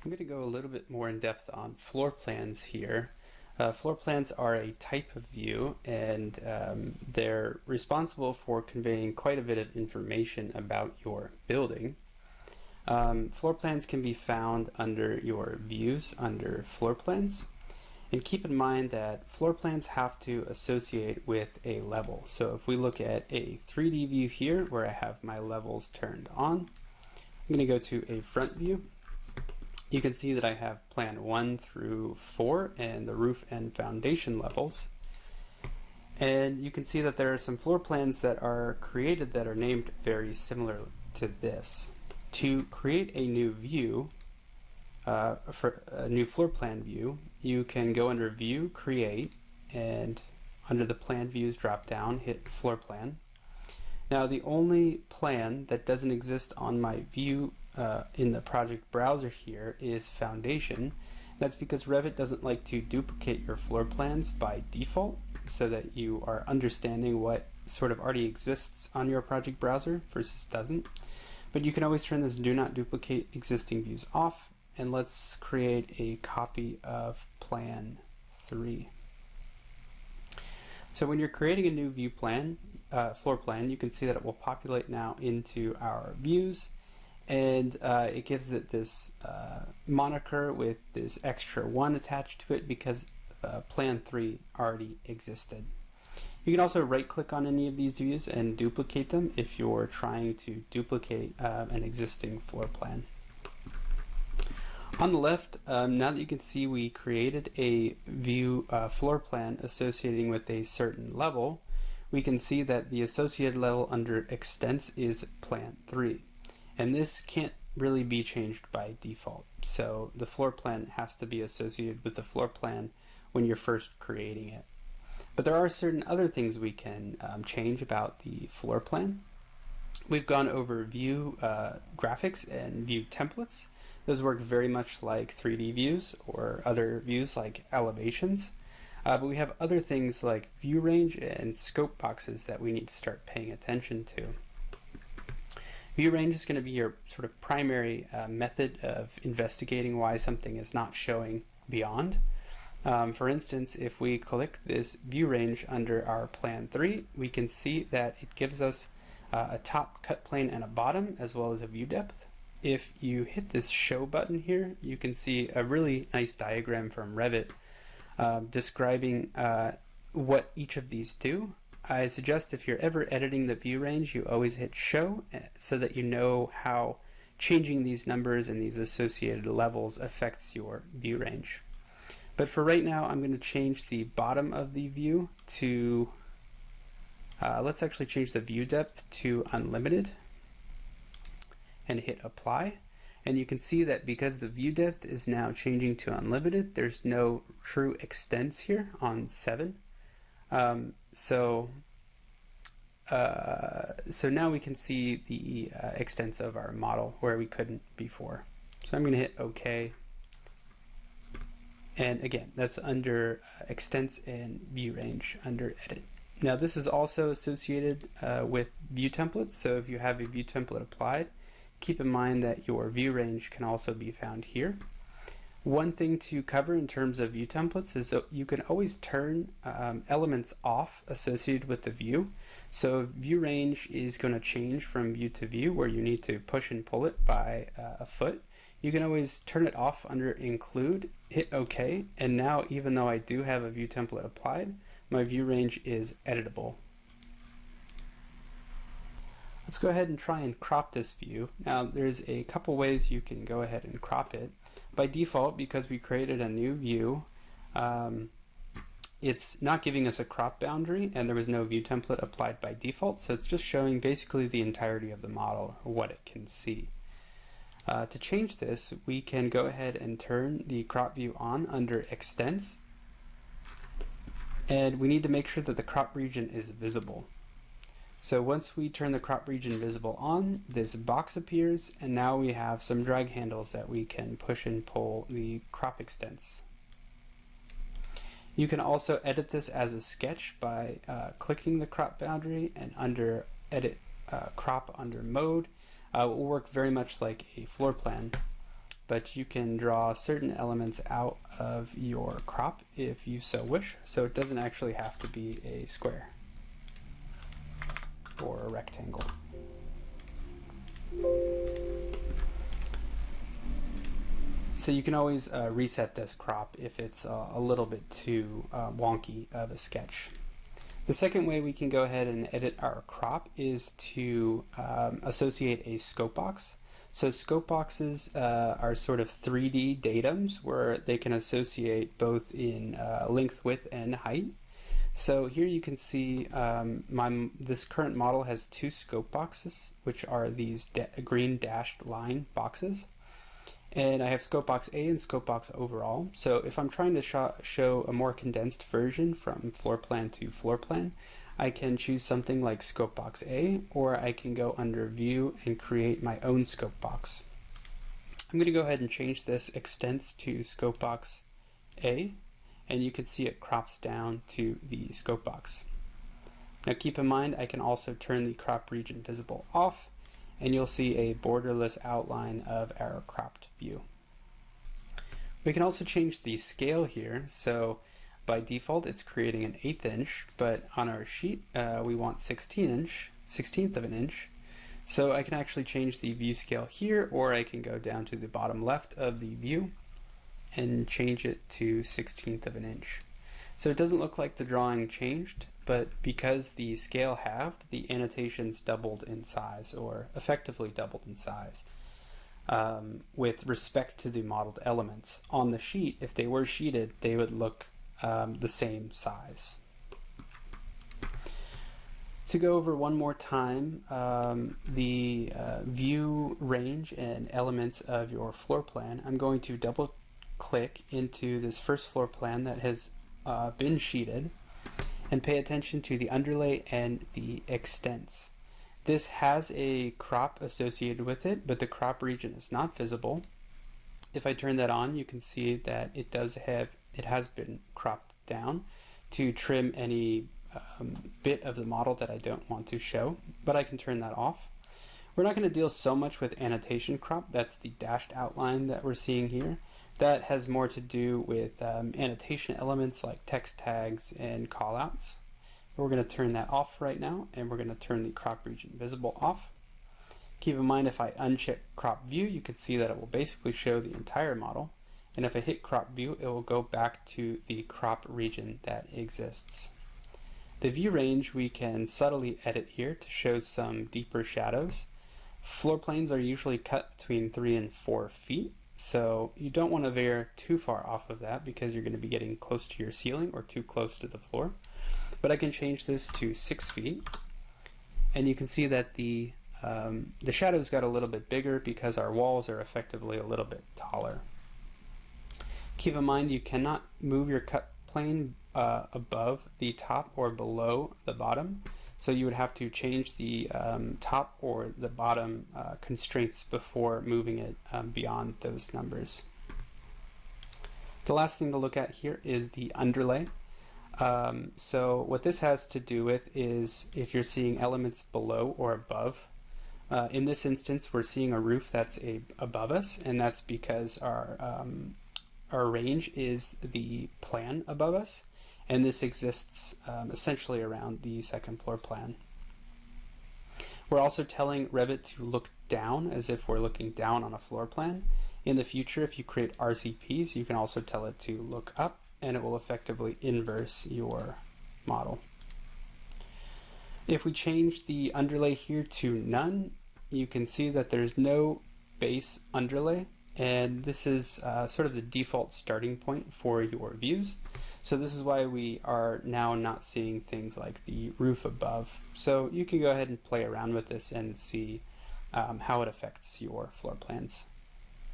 I'm going to go a little bit more in depth on floor plans here. Floor plans are a type of view, and they're responsible for conveying quite a bit of information about your building. Floor plans can be found under your views under floor plans. And keep in mind that floor plans have to associate with a level. So if we look at a 3D view here where I have my levels turned on, I'm going to go to a front view. You can see that I have plan 1 through 4 and the roof and foundation levels. And you can see that there are some floor plans that are created that are named very similar to this. To create a new view, for a new floor plan view, you can go under View, Create, and under the Plan Views drop down, hit Floor Plan. Now the only plan that doesn't exist on my view in the project browser here is Foundation. That's because Revit doesn't like to duplicate your floor plans by default, so that you are understanding what sort of already exists on your project browser versus doesn't. But you can always turn this Do Not Duplicate Existing Views off, and let's create a copy of Plan 3. So when you're creating a new view plan, floor plan, you can see that it will populate now into our views, and it gives it this moniker with this extra 1 attached to it because Plan 3 already existed. You can also right-click on any of these views and duplicate them if you're trying to duplicate an existing floor plan. On the left, now that you can see we created a view floor plan associating with a certain level, we can see that the associated level under Extents is Plan 3. And this can't really be changed by default. So the floor plan has to be associated with the floor plan when you're first creating it. But there are certain other things we can change about the floor plan. We've gone over view graphics and view templates. Those work very much like 3D views or other views like elevations. But we have other things like view range and scope boxes that we need to start paying attention to. View range is going to be your sort of primary method of investigating why something is not showing beyond. For instance, if we click this view range under our Plan 3, we can see that it gives us a top cut plane and a bottom, as well as a view depth. If you hit this show button here, you can see a really nice diagram from Revit describing what each of these do. I suggest if you're ever editing the view range, you always hit show so that you know how changing these numbers and these associated levels affects your view range. But for right now, I'm going to change the bottom of the view to, let's actually change the view depth to unlimited and hit apply. And you can see that because the view depth is now changing to unlimited, there's no true extents here on 7. So now we can see the extents of our model where we couldn't before. So I'm going to hit OK. And again, that's under extents and view range under edit. Now this is also associated with view templates. So if you have a view template applied, keep in mind that your view range can also be found here. One thing to cover in terms of view templates is that you can always turn elements off associated with the view. So view range is going to change from view to view where you need to push and pull it by a foot. You can always turn it off under include, hit OK, and now even though I do have a view template applied, my view range is editable. Let's go ahead and try and crop this view. Now there's a couple ways you can go ahead and crop it. By default, because we created a new view, it's not giving us a crop boundary and there was no view template applied by default, so it's just showing basically the entirety of the model or what it can see. To change this, we can go ahead and turn the crop view on under Extents, and we need to make sure that the crop region is visible. So once we turn the crop region visible on, this box appears, and now we have some drag handles that we can push and pull the crop extents. You can also edit this as a sketch by clicking the crop boundary, and under Edit Crop under Mode, it will work very much like a floor plan. but you can draw certain elements out of your crop if you so wish, so it doesn't actually have to be a square or a rectangle. So you can always reset this crop if it's a little bit too wonky of a sketch. The second way we can go ahead and edit our crop is to associate a scope box. So scope boxes are sort of 3D datums where they can associate both in length, width, and height. So here you can see this current model has two scope boxes, which are these green dashed line boxes. And I have scope box A and scope box overall. So if I'm trying to show a more condensed version from floor plan to floor plan, I can choose something like scope box A, or I can go under view and create my own scope box. I'm going to go ahead and change this extents to scope box A, and you can see it crops down to the scope box. Now keep in mind I can also turn the crop region visible off, and you'll see a borderless outline of our cropped view. We can also change the scale here. So by default it's creating an 1/8 inch, but on our sheet we want 16th of an inch. So I can actually change the view scale here, or I can go down to the bottom left of the view and change it to 16th of an inch. So it doesn't look like the drawing changed, but because the scale halved, the annotations doubled in size, or effectively doubled in size, with respect to the modeled elements. On the sheet, if they were sheeted, they would look the same size. To go over one more time, the view range and elements of your floor plan, I'm going to double click into this first floor plan that has been sheeted, and pay attention to the underlay and the extents. This has a crop associated with it, but the crop region is not visible. If I turn that on, you can see that it has been cropped down to trim any bit of the model that I don't want to show, but I can turn that off. We're not going to deal so much with annotation crop. That's the dashed outline that we're seeing here. That has more to do with annotation elements like text tags and callouts. We're going to turn that off right now, and we're going to turn the crop region visible off. Keep in mind, if I uncheck crop view, you can see that it will basically show the entire model. And if I hit crop view, it will go back to the crop region that exists. The view range we can subtly edit here to show some deeper shadows. Floor planes are usually cut between 3 and 4 feet. So you don't want to veer too far off of that because you're going to be getting close to your ceiling or too close to the floor. But I can change this to 6 feet, and you can see that the shadows got a little bit bigger because our walls are effectively a little bit taller. Keep in mind you cannot move your cut plane above the top or below the bottom. So you would have to change the top or the bottom constraints before moving it beyond those numbers. The last thing to look at here is the underlay. So what this has to do with is if you're seeing elements below or above. In this instance, we're seeing a roof that's above us, and that's because our range is the plan above us. And this exists essentially around the second floor plan. We're also telling Revit to look down as if we're looking down on a floor plan. In the future, if you create RCPs, you can also tell it to look up, and it will effectively inverse your model. If we change the underlay here to none, you can see that there's no base underlay, and this is sort of the default starting point for your views. So this is why we are now not seeing things like the roof above. So you can go ahead and play around with this and see how it affects your floor plans.